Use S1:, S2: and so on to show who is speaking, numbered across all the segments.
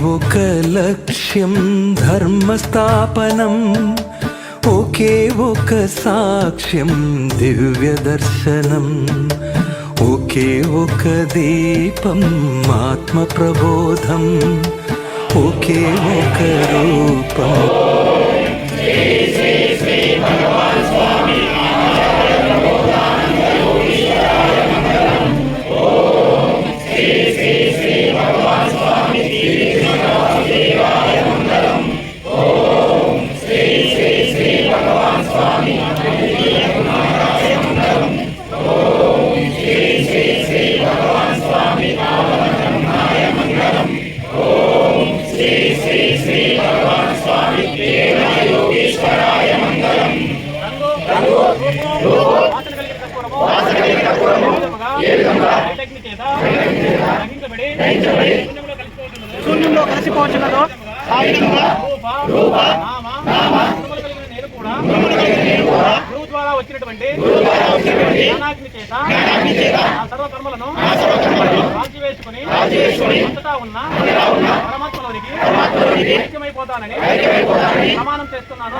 S1: ఒక లక్ష్యం ధర్మస్థాపనం, ఒకే ఒక సాక్ష్యం దివ్య దర్శనం, ఒకే ఒక దీపం ఆత్మ ప్రబోధం, ఒకే ఒక రూపం.
S2: శూన్యంలో కలిసిపోవచ్చున్నదో ఆ విధంగా గురువు ద్వారా వచ్చినటువంటి జ్ఞానాగ్ని చేత ఆ సర్వకర్మలను కాల్చివేసుకుని అంతటా ఉన్న పరమాత్మలోనికి ఐక్యమైపోతానని ప్రమాణం చేస్తున్నాను.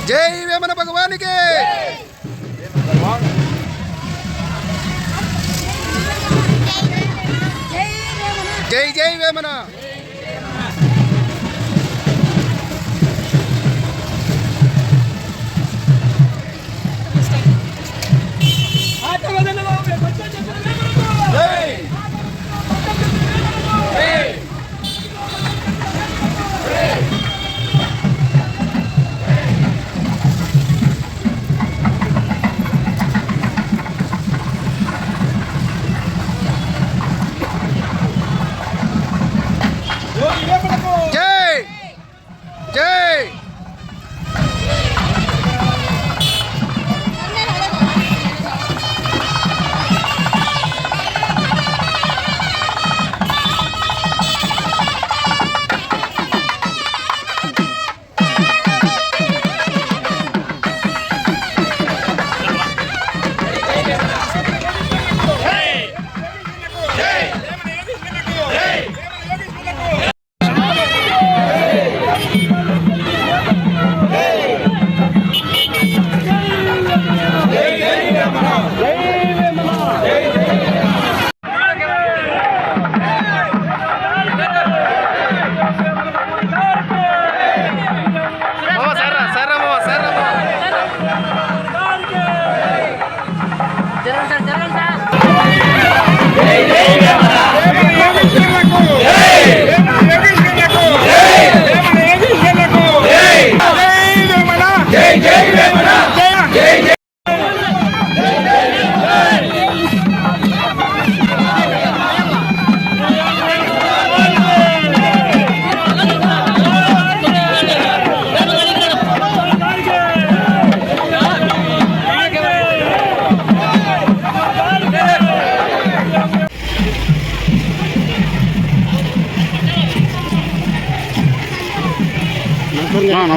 S3: జై వేమన భగవానికి. జై జై వేమన.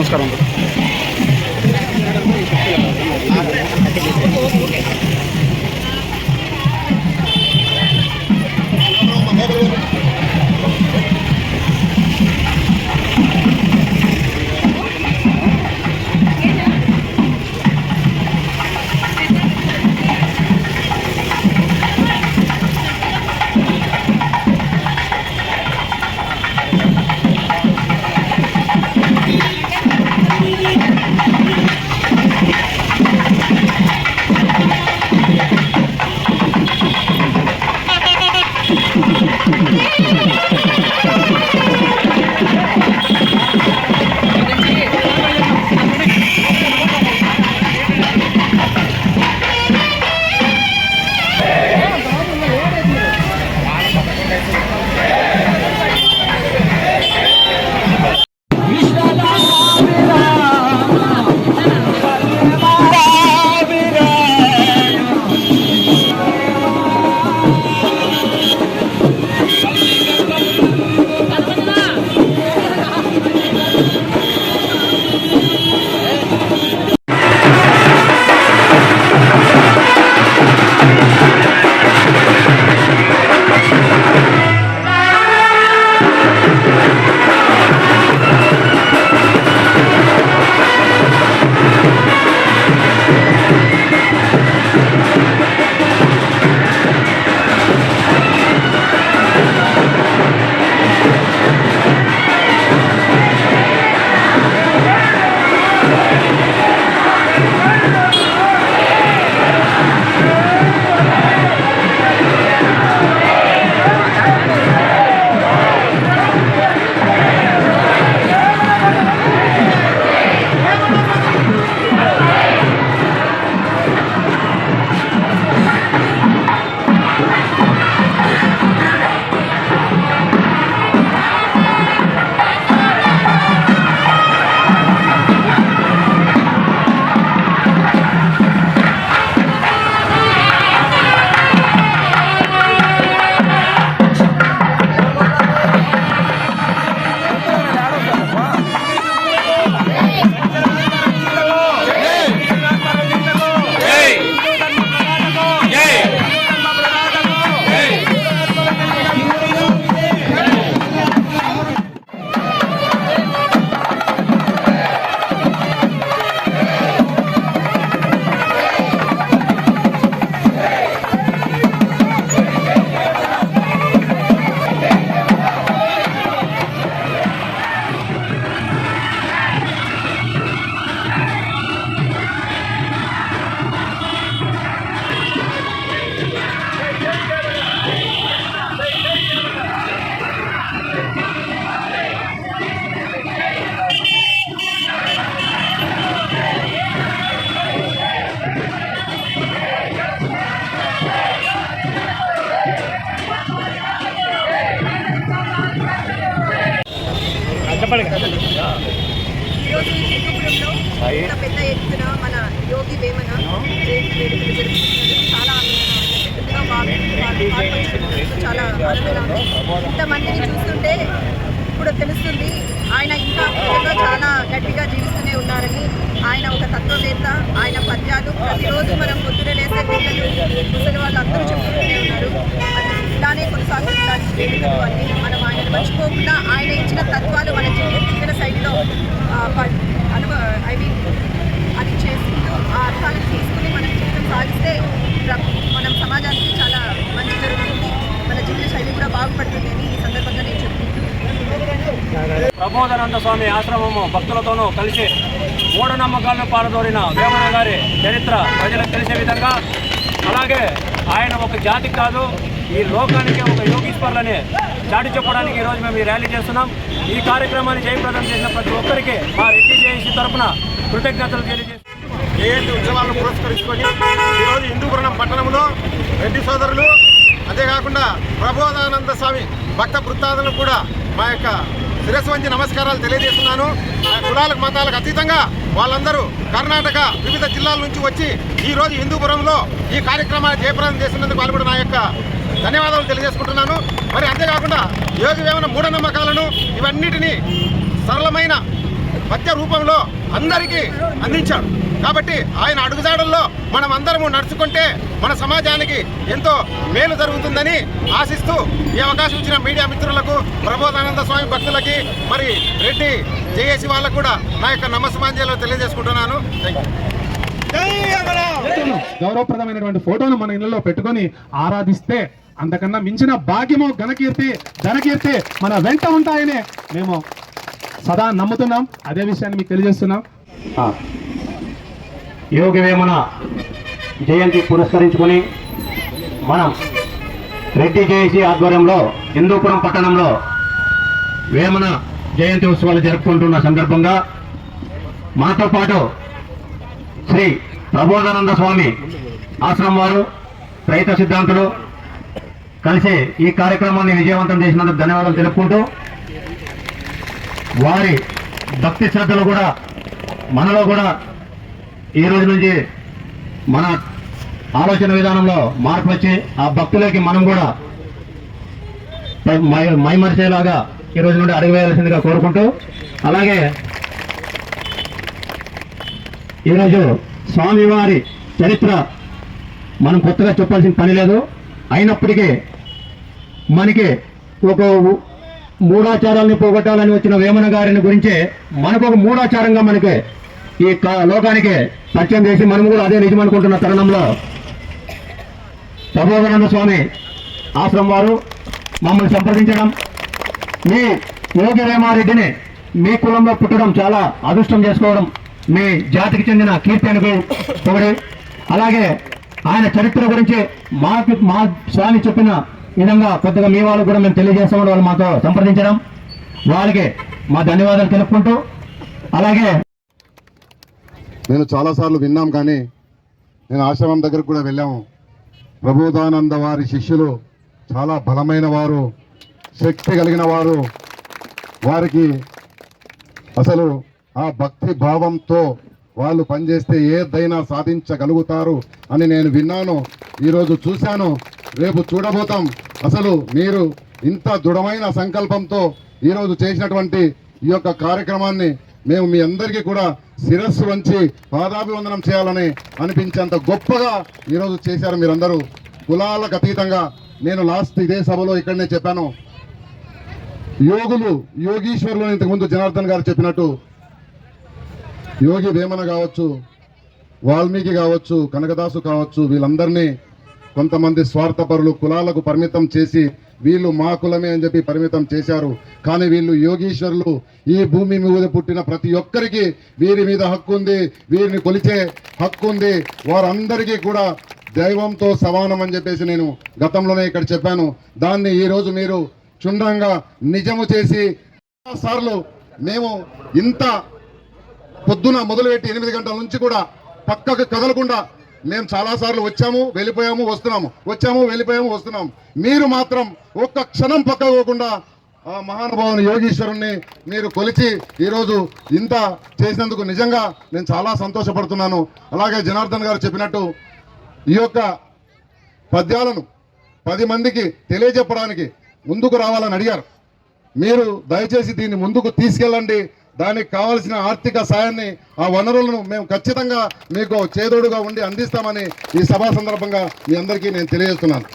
S4: నమస్కారం.
S5: ఈరోజు హిందూపురంలో ఇంత పెద్ద ఎత్తున మన యోగి వేమన జయంతి వేడుకలు జరుపుతున్నారు. చాలా పెద్దగా పాల్పంచుకుంటున్నారు. చాలా ఆనందంగా ఇంతమందిని చూస్తుంటే ఇప్పుడు తెలుస్తుంది ఆయన ఇంకా ప్రజల్లో చాలా గట్టిగా జీవిస్తూనే ఉన్నారని. ఆయన ఒక తత్వవేత్త. ఆయన పద్యాలు ప్రతిరోజు మనం పొద్దున లేసే పిల్లలు ముసలి వాళ్ళు అందరూ చెప్పుకుంటూనే ఉన్నారు. అది ఇలానే కొనసాగుతుందని వేడుకలు అన్నీ మనం ఆయన మర్చిపోకుండా ఆయన ఇచ్చిన తత్వాలు మన జీవన శైలిలో అది చేసుకుంటూ ఆ అర్థాలను తీసుకుని మనం జీవితం సాగిస్తే మనం సమాజానికి చాలా మంచి జరుగుతుంది. మన జీవన శైలి కూడా బాగుపడుతుంది అని ఈ సందర్భంగా నేను చెప్తున్నాను.
S2: ప్రబోధానంద స్వామి ఆశ్రమము భక్తులతోనూ కలిసి మూఢనమ్మకాలను పారదోరిన వేమన గారి చరిత్ర ప్రజలకు తెలిసే విధంగా, అలాగే ఆయన ఒక జాతి కాదు ఈ లోకానికి ఒక యోగీశ్వరులని చాటి చెప్పడానికి ఈరోజు మేము ఈ ర్యాలీ చేస్తున్నాం. ఈ కార్యక్రమాన్ని జయప్రదం చేసిన ప్రతి ఒక్కరికి మా రెడ్డి జేఏసీ తరఫున కృతజ్ఞతలు తెలియజేస్తున్నాం.
S6: జయంతి ఉత్సవాలను పురస్కరించుకొని ఈరోజు హిందూపురం పట్టణంలో రెడ్డి సోదరులు, అంతేకాకుండా ప్రబోధానంద స్వామి భక్త బృందాలను కూడా మా యొక్క శిరస్సు వంచి నమస్కారాలు తెలియజేస్తున్నాను. కులాలకు మతాలకు అతీతంగా వాళ్ళందరూ కర్ణాటక వివిధ జిల్లాల నుంచి వచ్చి ఈరోజు హిందూపురంలో ఈ కార్యక్రమాన్ని జయప్రదం చేసినందుకు వాళ్ళు కూడా నా యొక్క ధన్యవాదాలు తెలియజేసుకుంటున్నాను. మరి అంతేకాకుండా యోగి వేమన మూఢనమ్మకాలను ఇవన్నిటినీ సరళమైన పత్య రూపంలో అందరికీ అందించాడు. కాబట్టి ఆయన అడుగుజాడల్లో మనం అందరము నడుచుకుంటే మన సమాజానికి ఎంతో మేలు జరుగుతుందని ఆశిస్తూ ఈ అవకాశం ఇచ్చిన మీడియా మిత్రులకు, ప్రబోధానంద స్వామి భక్తులకి, మరి రెడ్డి జేఏసీ వాళ్ళకు కూడా నా యొక్క నమస్సమాంజలు తెలియజేసుకుంటున్నాను.
S4: గౌరవప్రదమైనటువంటి ఫోటోను మన ఇళ్లలో పెట్టుకొని ఆరాధిస్తే అంతకన్నా మించిన భాగ్యము, ఘనకీర్తి, ధనకీర్తి మన వెంట ఉంటాయని మేము సదా నమ్ముతున్నాం. అదే విషయాన్ని మీకు తెలియజేస్తున్నాం.
S7: యోగి వేమన జయంతి పురస్కరించుకొని మనం రెడ్డి జేఏసీ ఆధ్వర్యంలో హిందూపురం పట్టణంలో వేమన జయంతి ఉత్సవాలు జరుపుకుంటున్న సందర్భంగా మనతో పాటు శ్రీ ప్రబోధానంద స్వామి ఆశ్రమం వారు, రైత సిద్ధాంతులు కలిసి ఈ కార్యక్రమాన్ని విజయవంతం చేసినందుకు ధన్యవాదాలు తెలుపుకుంటూ, వారి భక్తి శ్రద్ధలు కూడా మనలో కూడా ఈ రోజు నుంచి మన ఆలోచన విధానంలో మార్పు వచ్చి ఆ భక్తులకి మనం కూడా మైమరిచేలాగా ఈ రోజు నుండి అడుగువేయాల్సిందిగా కోరుకుంటూ, అలాగే ఈరోజు స్వామివారి చరిత్ర మనం కొత్తగా చెప్పాల్సిన పని లేదు. అయినప్పటికీ మనకి ఒక మూఢాచారాలని పోగొట్టాలని వచ్చిన వేమన గారిని గురించి మనకు ఒక మూఢాచారంగా మనకి ఈ లోకానికి పరిచయం చేసి మనం కూడా అదే నిజం అనుకుంటున్న తరుణంలో ప్రబోధానంద స్వామి ఆశ్రమం వారు మమ్మల్ని సంప్రదించడం, మీ యోగి వేమారెడ్డిని మీ కులంలో పుట్టడం చాలా అదృష్టం చేసుకోవడం, మీ జాతికి చెందిన కీర్తిని పొగడి, అలాగే ఆయన చరిత్ర గురించి మా స్వామి చెప్పిన విధంగా కొద్దిగా మీ వాళ్ళు కూడా మేము తెలియజేస్తామని వాళ్ళు మాతో సంప్రదించడం, వాళ్ళకి మా ధన్యవాదాలు తెలుపుకుంటూ, అలాగే
S6: నేను చాలాసార్లు విన్నాం, కానీ నేను ఆశ్రమం దగ్గరకు కూడా వెళ్ళాము. ప్రబోధానంద వారి శిష్యులు చాలా బలమైన వారు, శక్తి కలిగిన వారు. వారికి అసలు ఆ భక్తి భావంతో వాళ్ళు పనిచేస్తే ఏదైనా సాధించగలుగుతారు అని నేను విన్నాను, ఈరోజు చూశాను, రేపు చూడబోతాం. అసలు మీరు ఇంత దృఢమైన సంకల్పంతో ఈరోజు చేసినటువంటి ఈ యొక్క కార్యక్రమాన్ని మేము మీ అందరికీ కూడా శిరస్సు వంచి పాదాభివందనం చేయాలని అనిపించేంత గొప్పగా ఈరోజు చేశారు మీరందరూ. కులాలకు అతీతంగా నేను లాస్ట్ ఇదే సభలో ఇక్కడనే చెప్పాను, యోగులు, యోగీశ్వరులు ఇంతకుముందు జనార్దన్ గారు చెప్పినట్టు యోగి వేమన కావచ్చు, వాల్మీకి కావచ్చు, కనకదాసు కావచ్చు, వీళ్ళందరినీ కొంతమంది స్వార్థపరులు కులాలకు పరిమితం చేసి వీళ్ళు మా కులమే అని చెప్పి పరిమితం చేశారు. కానీ వీళ్ళు యోగీశ్వరులు. ఈ భూమి మీద పుట్టిన ప్రతి ఒక్కరికి వీరి మీద హక్కు ఉంది, వీరిని కొలిచే హక్కు ఉంది. వారందరికీ కూడా దైవంతో సమానం అని చెప్పేసి నేను గతంలోనే ఇక్కడ చెప్పాను. దాన్ని ఈరోజు మీరు క్షుణ్ణంగా నిజము చేసి సార్లు మేము ఇంత పొద్దున మొదలుపెట్టి 8 గంటల నుంచి కూడా పక్కకు కదలకుండా మేము చాలాసార్లు వచ్చాము, వెళ్ళిపోయాము, వస్తున్నాము, వచ్చాము, వెళ్ళిపోయాము, వస్తున్నాము. మీరు మాత్రం ఒక్క క్షణం పక్కకు పోకుండా ఆ మహానుభావుని యోగీశ్వరుణ్ణి మీరు కొలిచి ఈరోజు ఇంత చేసినందుకు నిజంగా నేను చాలా సంతోషపడుతున్నాను. అలాగే జనార్దన్ గారు చెప్పినట్టు ఈ యొక్క పద్యాలను 10 మందికి తెలియజెప్పడానికి ముందుకు రావాలని అడిగారు. మీరు దయచేసి దీన్ని ముందుకు తీసుకెళ్ళండి. దానికి కావలసిన ఆర్థిక సాయాన్ని, ఆ వనరులను మేము ఖచ్చితంగా మీకు చేదోడుగా ఉండి అందిస్తామని ఈ సభా సందర్భంగా మీ అందరికీ నేను తెలియజేస్తున్నాను.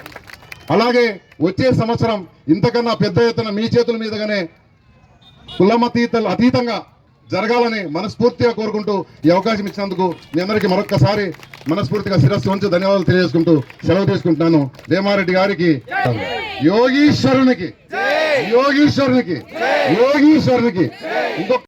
S6: అలాగే వచ్చే సంవత్సరం ఇంతకన్నా పెద్ద ఎత్తున మీ చేతుల మీదుగానే అతీతంగా జరగాలని మనస్ఫూర్తిగా కోరుకుంటూ ఈ అవకాశం ఇచ్చినందుకు మీ అందరికీ మరొక్కసారి మనస్ఫూర్తిగా శిరస్సు వంచి ధన్యవాదాలు తెలియజేసుకుంటూ సెలవు తీసుకుంటున్నాను. వేమారెడ్డి గారికి, యోగీశ్వరునికి ఇంకొక